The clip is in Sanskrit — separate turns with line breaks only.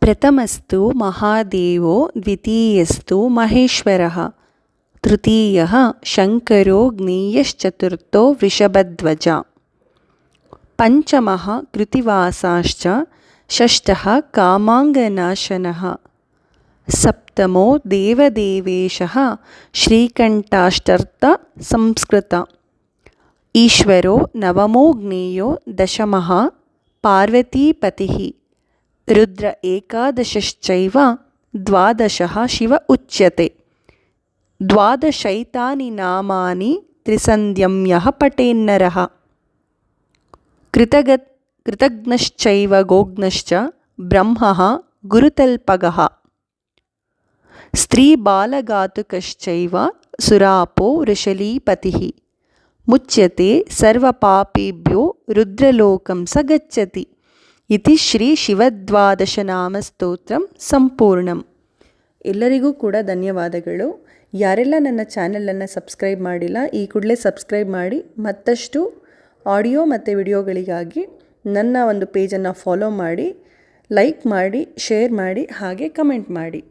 प्रथमस्तु महादेवो द्वितीयस्तु महेश्वरः तृतीयः शङ्करो ज्ञेयश्चतुर्थो वृषभध्वज पञ्चमः कृत्तिवासाश्च षष्ठः कामाङ्गनाशनः सप्तमो देवदेवेशः श्रीकण्ठाष्टर्थ संस्कृत ईश्वरो नवमो ज्ञेयो दशमः पार्वतीपतिः रुद्र एकादशश्चैव द्वादशः शिव उच्यते द्वादशैतानि नामानि त्रिसन्ध्यं यः पठेन्नरः कृतघ्नश्चैव गोघ्नश्च ब्रह्मः गुरुतल्पगः स्त्रीबालघातुकश्चैव सुरापो वृषलीपतिः मुच्यते सर्वपापेभ्यो रुद्रलोकं स गच्छति इति ಶ್ರೀ ಶಿವದ್ವಾದಶನಾಮಸ್ತೋತ್ರಂ ಸಂಪೂರ್ಣಂ. ಎಲ್ಲರಿಗೂ ಕೂಡ ಧನ್ಯವಾದಗಳು. ಯಾರೆಲ್ಲ ನನ್ನ ಚಾನಲನ್ನು ಸಬ್ಸ್ಕ್ರೈಬ್ ಮಾಡಿಲ್ಲ ಈ ಕೂಡಲೇ ಸಬ್ಸ್ಕ್ರೈಬ್ ಮಾಡಿ ಮತ್ತಷ್ಟು ಆಡಿಯೋ ಮತ್ತು ವಿಡಿಯೋಗಳಿಗಾಗಿ ನನ್ನ ಒಂದು ಪೇಜನ್ನು ಫಾಲೋ ಮಾಡಿ, ಲೈಕ್ ಮಾಡಿ, ಶೇರ್ ಮಾಡಿ, ಹಾಗೆ ಕಮೆಂಟ್ ಮಾಡಿ.